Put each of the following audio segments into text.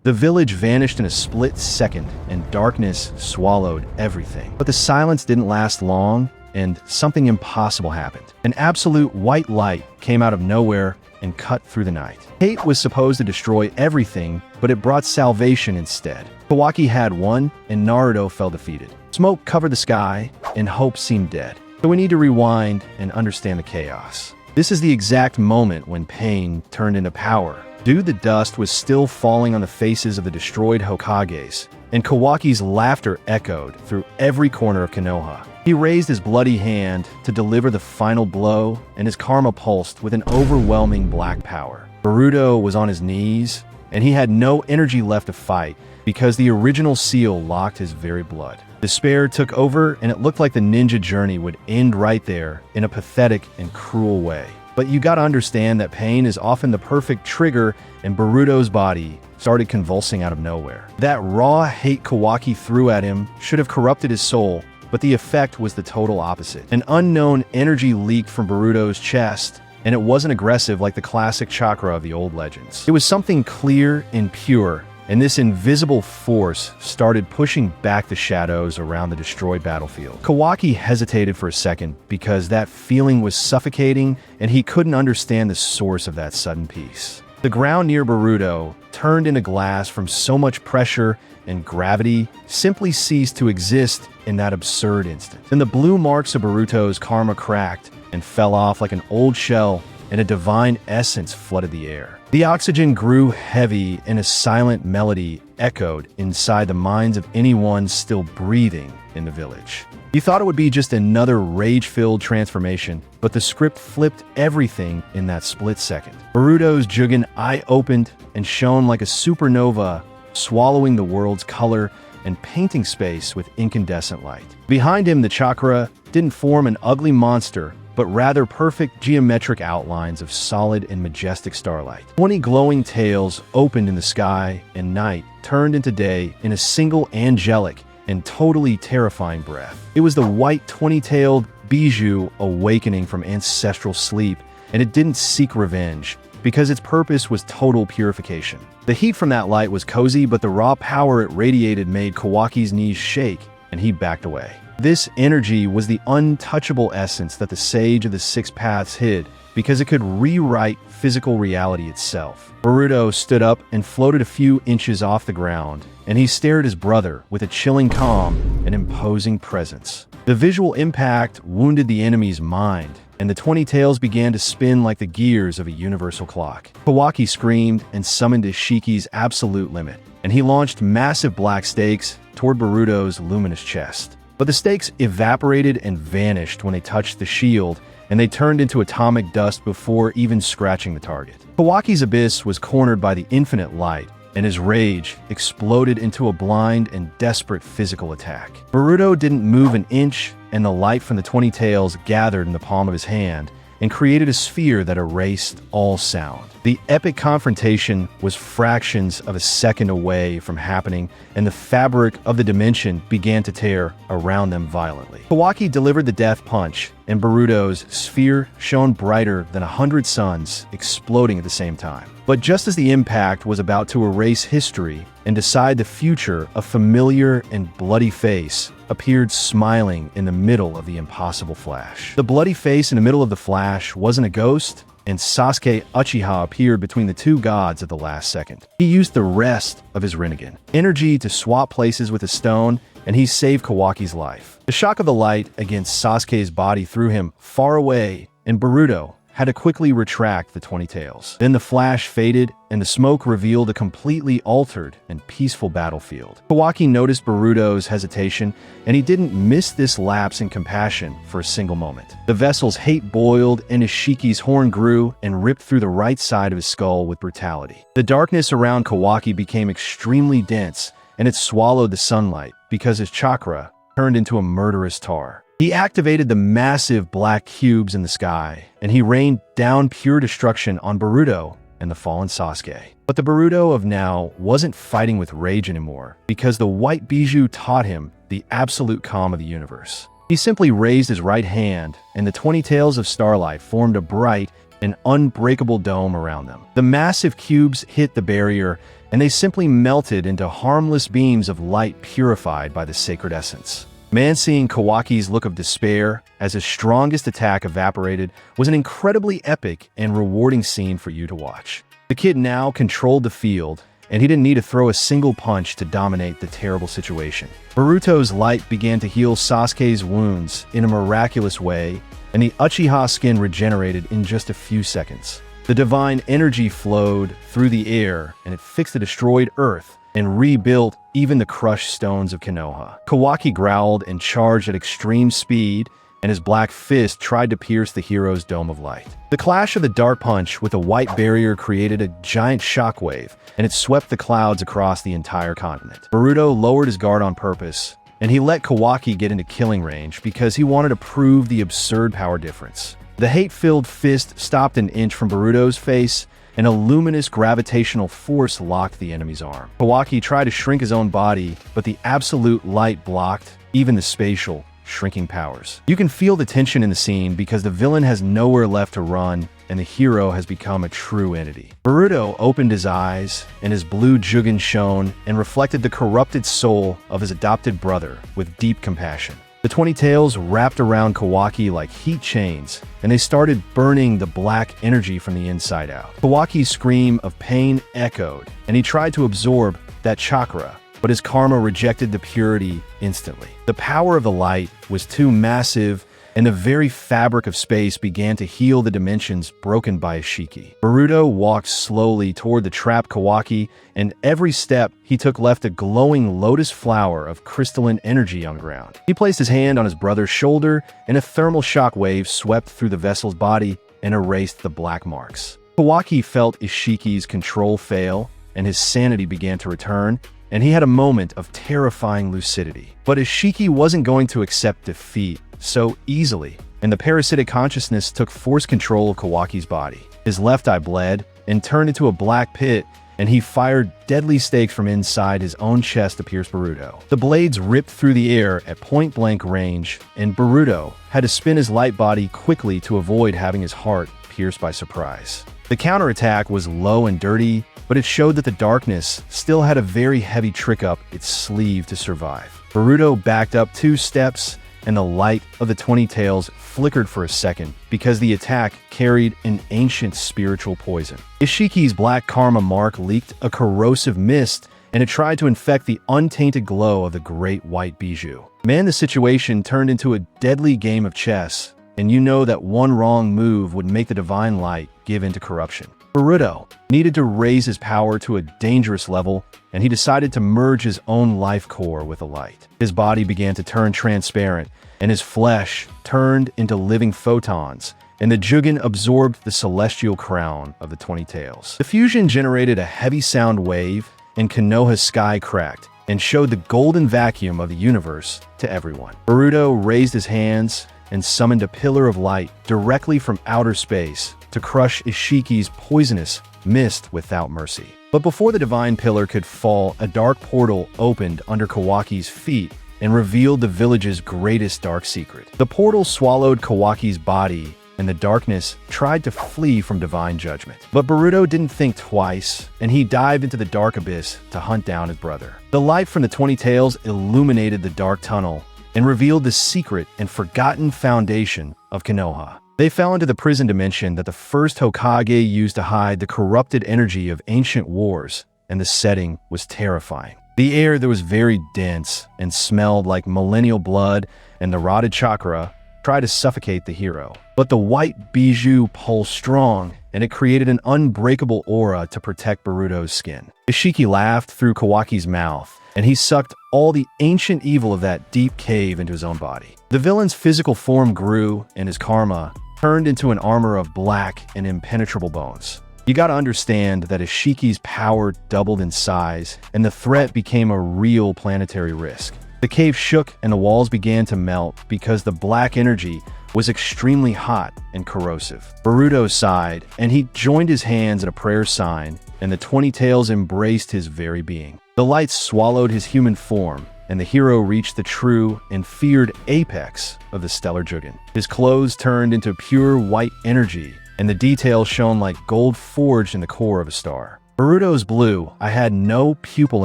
The village vanished in a split second, and darkness swallowed everything. But the silence didn't last long, and something impossible happened. An absolute white light came out of nowhere and cut through the night. Hate was supposed to destroy everything, but it brought salvation instead. Kawaki had won, and Naruto fell defeated. Smoke covered the sky, and hope seemed dead. So we need to rewind and understand the chaos. This is the exact moment when pain turned into power. The dust was still falling on the faces of the destroyed Hokages, and Kawaki's laughter echoed through every corner of Konoha. He raised his bloody hand to deliver the final blow, and his karma pulsed with an overwhelming black power. Boruto was on his knees, and he had no energy left to fight because the original seal locked his very blood. Despair took over, and it looked like the ninja journey would end right there in a pathetic and cruel way. But you gotta understand that pain is often the perfect trigger, and Boruto's body started convulsing out of nowhere. That raw hate Kawaki threw at him should have corrupted his soul, but the effect was the total opposite. An unknown energy leaked from Boruto's chest, and it wasn't aggressive like the classic chakra of the old legends. It was something clear and pure, and this invisible force started pushing back the shadows around the destroyed battlefield. Kawaki hesitated for a second because that feeling was suffocating, and he couldn't understand the source of that sudden peace. The ground near Boruto turned into glass from so much pressure, and gravity simply ceased to exist in that absurd instant. Then the blue marks of Boruto's karma cracked and fell off like an old shell, and a divine essence flooded the air. The oxygen grew heavy, and a silent melody echoed inside the minds of anyone still breathing in the village. You thought it would be just another rage-filled transformation, but the script flipped everything in that split second. Boruto's Jougan eye opened and shone like a supernova, swallowing the world's color and painting space with incandescent light. Behind him, the chakra didn't form an ugly monster, but rather perfect geometric outlines of solid and majestic starlight. 20 glowing tails opened in the sky, and night turned into day in a single angelic and totally terrifying breath. It was the white 20-tailed Bijuu awakening from ancestral sleep, and it didn't seek revenge, because its purpose was total purification. The heat from that light was cozy, but the raw power it radiated made Kawaki's knees shake, and he backed away. This energy was the untouchable essence that the Sage of the Six Paths hid, because it could rewrite physical reality itself. Boruto stood up and floated a few inches off the ground, and he stared at his brother with a chilling calm and imposing presence. The visual impact wounded the enemy's mind, and the 20 tails began to spin like the gears of a universal clock. Kawaki screamed and summoned Isshiki's absolute limit, and he launched massive black stakes toward Boruto's luminous chest. But the stakes evaporated and vanished when they touched the shield, and they turned into atomic dust before even scratching the target. Kawaki's abyss was cornered by the infinite light, and his rage exploded into a blind and desperate physical attack. Boruto didn't move an inch, and the light from the 20 tails gathered in the palm of his hand and created a sphere that erased all sound. The epic confrontation was fractions of a second away from happening, and the fabric of the dimension began to tear around them violently. Kawaki delivered the death punch, and Boruto's sphere shone brighter than 100 suns, exploding at the same time. But just as the impact was about to erase history and decide the future, a familiar and bloody face appeared smiling in the middle of the impossible flash. The bloody face in the middle of the flash wasn't a ghost, and Sasuke Uchiha appeared between the two gods at the last second. He used the rest of his Rinnegan energy to swap places with a stone, and he saved Kawaki's life. The shock of the light against Sasuke's body threw him far away, and Boruto had to quickly retract the 20 tails. Then the flash faded, and the smoke revealed a completely altered and peaceful battlefield. Kawaki noticed Boruto's hesitation, and he didn't miss this lapse in compassion for a single moment. The vessel's hate boiled, and Isshiki's horn grew and ripped through the right side of his skull with brutality. The darkness around Kawaki became extremely dense, and it swallowed the sunlight because his chakra turned into a murderous tar. He activated the massive black cubes in the sky, and he rained down pure destruction on Boruto and the fallen Sasuke. But the Boruto of now wasn't fighting with rage anymore, because the white Bijuu taught him the absolute calm of the universe. He simply raised his right hand, and the 20 tails of starlight formed a bright and unbreakable dome around them. The massive cubes hit the barrier, and they simply melted into harmless beams of light purified by the sacred essence. Man, seeing Kawaki's look of despair as his strongest attack evaporated was an incredibly epic and rewarding scene for you to watch. The kid now controlled the field, and he didn't need to throw a single punch to dominate the terrible situation. Boruto's light began to heal Sasuke's wounds in a miraculous way, and the Uchiha skin regenerated in just a few seconds. The divine energy flowed through the air, and it fixed the destroyed earth and rebuilt even the crushed stones of Konoha. Kawaki growled and charged at extreme speed, and his black fist tried to pierce the hero's dome of light. The clash of the dark punch with the white barrier created a giant shockwave, and it swept the clouds across the entire continent. Boruto lowered his guard on purpose, and he let Kawaki get into killing range because he wanted to prove the absurd power difference. The hate-filled fist stopped an inch from Boruto's face, and a luminous gravitational force locked the enemy's arm. Kawaki tried to shrink his own body, but the absolute light blocked even the spatial, shrinking powers. You can feel the tension in the scene because the villain has nowhere left to run, and the hero has become a true entity. Boruto opened his eyes, and his blue Jougan shone and reflected the corrupted soul of his adopted brother with deep compassion. The 20 tails wrapped around Kawaki like heat chains, and they started burning the black energy from the inside out. Kawaki's scream of pain echoed, and he tried to absorb that chakra, but his karma rejected the purity instantly. The power of the light was too massive, and the very fabric of space began to heal the dimensions broken by Isshiki. Boruto walked slowly toward the trapped Kawaki, and every step he took left a glowing lotus flower of crystalline energy on the ground. He placed his hand on his brother's shoulder, and a thermal shock wave swept through the vessel's body and erased the black marks. Kawaki felt Isshiki's control fail, and his sanity began to return, and he had a moment of terrifying lucidity. But Isshiki wasn't going to accept defeat so easily, and the parasitic consciousness took forced control of Kawaki's body. His left eye bled and turned into a black pit, and he fired deadly stakes from inside his own chest to pierce Boruto. The blades ripped through the air at point-blank range, and Boruto had to spin his light body quickly to avoid having his heart pierced by surprise. The counterattack was low and dirty, but it showed that the darkness still had a very heavy trick up its sleeve to survive. Boruto backed up 2 steps, and the light of the 20 tails flickered for a second because the attack carried an ancient spiritual poison. Isshiki's black karma mark leaked a corrosive mist, and it tried to infect the untainted glow of the great white Bijuu. Man, the situation turned into a deadly game of chess, and you know that one wrong move would make the divine light give into corruption. Boruto needed to raise his power to a dangerous level, and he decided to merge his own life core with the light. His body began to turn transparent, and his flesh turned into living photons, and the Jougan absorbed the celestial crown of the 20 tails. The fusion generated a heavy sound wave, and Konoha's sky cracked, and showed the golden vacuum of the universe to everyone. Boruto raised his hands and summoned a pillar of light directly from outer space to crush Isshiki's poisonous mist without mercy. But before the divine pillar could fall, a dark portal opened under Kawaki's feet and revealed the village's greatest dark secret. The portal swallowed Kawaki's body, and the darkness tried to flee from divine judgment. But Boruto didn't think twice, and he dived into the dark abyss to hunt down his brother. The light from the 20 tails illuminated the dark tunnel and revealed the secret and forgotten foundation of Konoha. They fell into the prison dimension that the first Hokage used to hide the corrupted energy of ancient wars, and the setting was terrifying. The air there was very dense and smelled like millennial blood, and the rotted chakra tried to suffocate the hero. But the white Bijuu pulsed strong, and it created an unbreakable aura to protect Boruto's skin. Isshiki laughed through Kawaki's mouth, and he sucked all the ancient evil of that deep cave into his own body. The villain's physical form grew, and his karma turned into an armor of black and impenetrable bones. You gotta understand that Isshiki's power doubled in size, and the threat became a real planetary risk. The cave shook and the walls began to melt because the black energy was extremely hot and corrosive. Boruto sighed, and he joined his hands in a prayer sign, and the 20 tails embraced his very being. The light swallowed his human form, and the hero reached the true and feared apex of the stellar Jougan. His clothes turned into pure white energy, and the details shone like gold forged in the core of a star. Boruto's blue, I had no pupil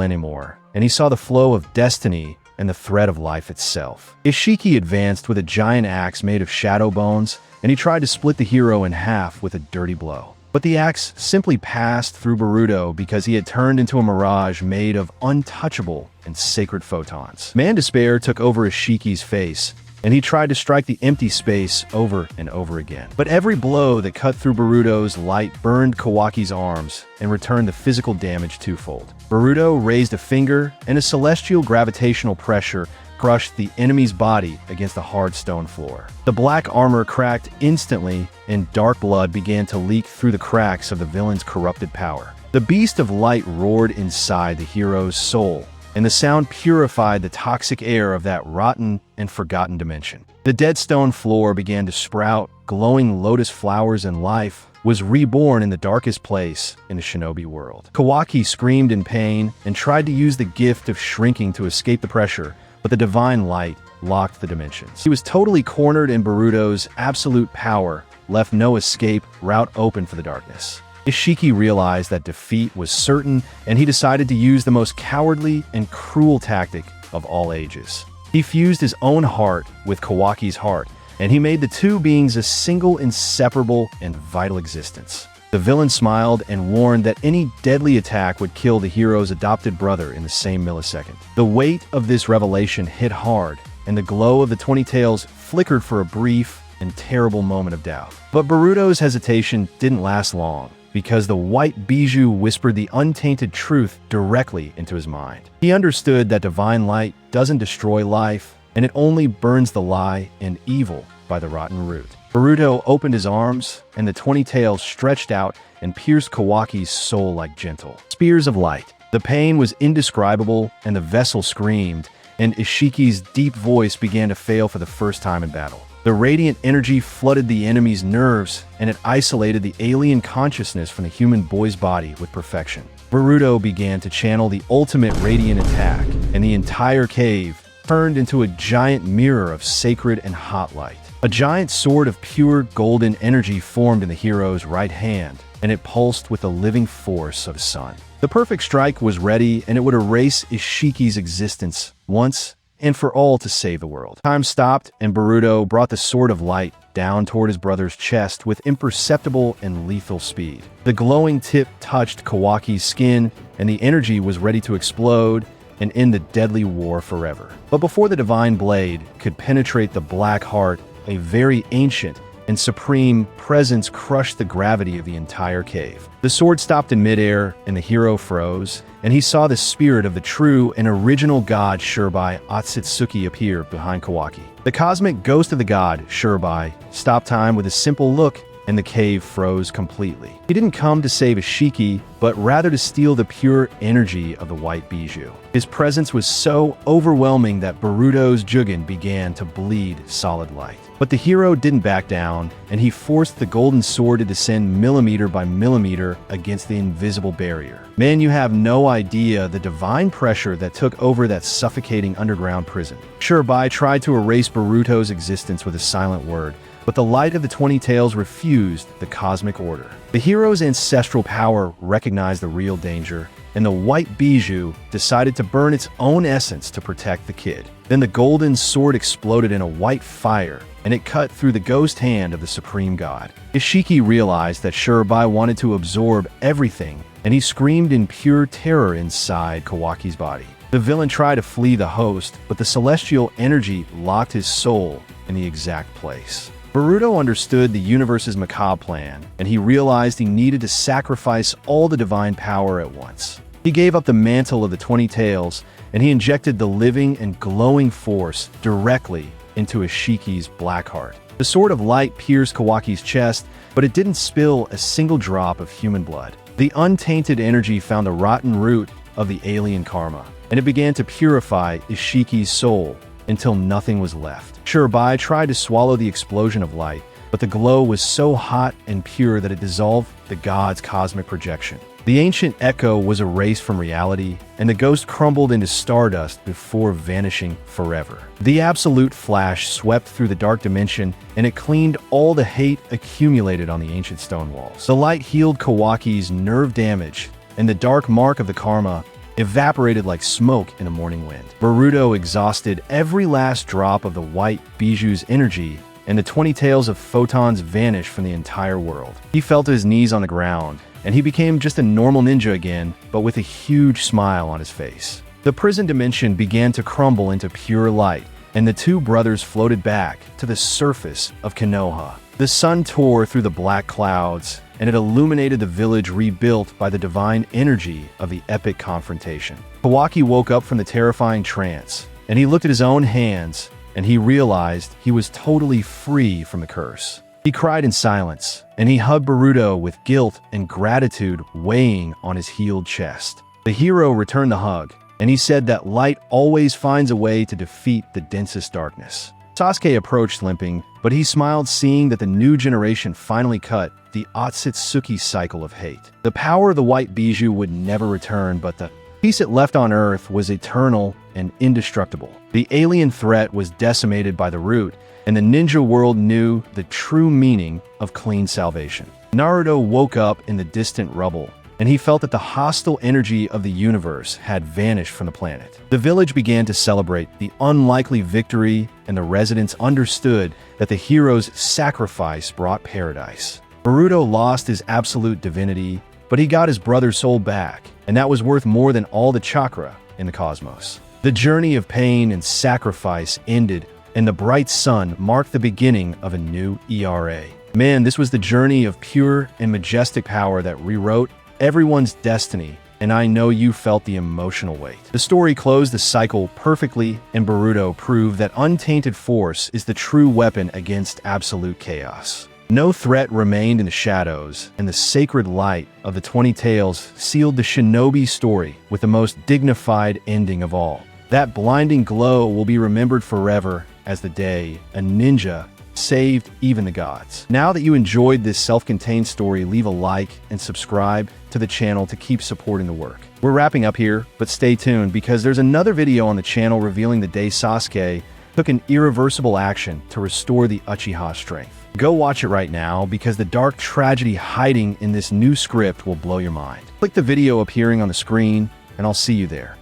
anymore, and he saw the flow of destiny and the thread of life itself. Isshiki advanced with a giant axe made of shadow bones, and he tried to split the hero in half with a dirty blow. But the axe simply passed through Boruto because he had turned into a mirage made of untouchable and sacred photons. Man Despair took over Ishiki's face, and he tried to strike the empty space over and over again. But every blow that cut through Boruto's light burned Kawaki's arms and returned the physical damage twofold. Boruto raised a finger, and a celestial gravitational pressure crushed the enemy's body against the hard stone floor. The black armor cracked instantly, and dark blood began to leak through the cracks of the villain's corrupted power. The beast of light roared inside the hero's soul, and the sound purified the toxic air of that rotten and forgotten dimension. The dead stone floor began to sprout glowing lotus flowers, and life was reborn in the darkest place in the shinobi world. Kawaki screamed in pain and tried to use the gift of shrinking to escape the pressure, but the divine light locked the dimensions. He was totally cornered, and Boruto's absolute power left no escape route open for the darkness. Isshiki realized that defeat was certain, and he decided to use the most cowardly and cruel tactic of all ages. He fused his own heart with Kawaki's heart, and he made the two beings a single, inseparable, and vital existence. The villain smiled and warned that any deadly attack would kill the hero's adopted brother in the same millisecond. The weight of this revelation hit hard, and the glow of the 20 tails flickered for a brief and terrible moment of doubt. But Boruto's hesitation didn't last long, because the white Bijuu whispered the untainted truth directly into his mind. He understood that divine light doesn't destroy life, and it only burns the lie and evil by the rotten root. Boruto opened his arms, and the 20 tails stretched out and pierced Kawaki's soul like gentle spears of light. The pain was indescribable, and the vessel screamed, and Ishiki's deep voice began to fail for the first time in battle. The radiant energy flooded the enemy's nerves, and it isolated the alien consciousness from the human boy's body with perfection. Boruto began to channel the ultimate radiant attack, and the entire cave turned into a giant mirror of sacred and hot light. A giant sword of pure golden energy formed in the hero's right hand, and it pulsed with the living force of the sun. The perfect strike was ready, and it would erase Ishiki's existence once and for all to save the world. Time stopped, and Boruto brought the sword of light down toward his brother's chest with imperceptible and lethal speed. The glowing tip touched Kawaki's skin, and the energy was ready to explode and end the deadly war forever. But before the divine blade could penetrate the black heart, a very ancient and supreme presence crushed the gravity of the entire cave. The sword stopped in midair, and the hero froze, and he saw the spirit of the true and original God Shibai Otsutsuki appear behind Kawaki. The cosmic ghost of the god Shibai stopped time with a simple look, and the cave froze completely. He didn't come to save Isshiki, but rather to steal the pure energy of the white Bijuu. His presence was so overwhelming that Boruto's Jougan began to bleed solid light. But the hero didn't back down, and he forced the golden sword to descend millimeter by millimeter against the invisible barrier. Man, you have no idea the divine pressure that took over that suffocating underground prison. Shibai tried to erase Boruto's existence with a silent word, but the light of the 20 tails refused the cosmic order. The hero's ancestral power recognized the real danger, and the white Bijuu decided to burn its own essence to protect the kid. Then the golden sword exploded in a white fire, and it cut through the ghost hand of the supreme god. Isshiki realized that Shibai wanted to absorb everything, and he screamed in pure terror inside Kawaki's body. The villain tried to flee the host, but the celestial energy locked his soul in the exact place. Boruto understood the universe's macabre plan, and he realized he needed to sacrifice all the divine power at once. He gave up the mantle of the 20 tails, and he injected the living and glowing force directly into Ishiki's black heart. The sword of light pierced Kawaki's chest, but it didn't spill a single drop of human blood. The untainted energy found the rotten root of the alien karma, and it began to purify Ishiki's soul until nothing was left. Shibai tried to swallow the explosion of light, but the glow was so hot and pure that it dissolved the god's cosmic projection. The ancient echo was erased from reality, and the ghost crumbled into stardust before vanishing forever. The absolute flash swept through the dark dimension, and it cleaned all the hate accumulated on the ancient stone walls. The light healed Kawaki's nerve damage, and the dark mark of the karma evaporated like smoke in a morning wind. Boruto exhausted every last drop of the white Bijuu's energy, and the 20 tails of photons vanished from the entire world. He fell to his knees on the ground, and he became just a normal ninja again, but with a huge smile on his face. The prison dimension began to crumble into pure light, and the two brothers floated back to the surface of Konoha. The sun tore through the black clouds, and it illuminated the village rebuilt by the divine energy of the epic confrontation. Kawaki woke up from the terrifying trance, and he looked at his own hands, and he realized he was totally free from the curse. He cried in silence, and he hugged Boruto with guilt and gratitude weighing on his healed chest. The hero returned the hug, and he said that light always finds a way to defeat the densest darkness. Sasuke approached limping, but he smiled seeing that the new generation finally cut the Otsutsuki cycle of hate. The power of the white Bijuu would never return, but the peace it left on Earth was eternal and indestructible. The alien threat was decimated by the root, and the ninja world knew the true meaning of clean salvation. Naruto woke up in the distant rubble, and he felt that the hostile energy of the universe had vanished from the planet. The village began to celebrate the unlikely victory, and the residents understood that the hero's sacrifice brought paradise. Boruto lost his absolute divinity, but he got his brother's soul back, and that was worth more than all the chakra in the cosmos. The journey of pain and sacrifice ended, and the bright sun marked the beginning of a new era. Man, this was the journey of pure and majestic power that rewrote everyone's destiny, and I know you felt the emotional weight. The story closed the cycle perfectly, and Boruto proved that untainted force is the true weapon against absolute chaos. No threat remained in the shadows, and the sacred light of the 20 tails sealed the shinobi story with the most dignified ending of all. That blinding glow will be remembered forever as the day a ninja saved even the gods. Now that you enjoyed this self-contained story, leave a like and subscribe to the channel to keep supporting the work. We're wrapping up here, but stay tuned because there's another video on the channel revealing the day Sasuke took an irreversible action to restore the Uchiha strength. Go watch it right now because the dark tragedy hiding in this new script will blow your mind. Click the video appearing on the screen, and I'll see you there.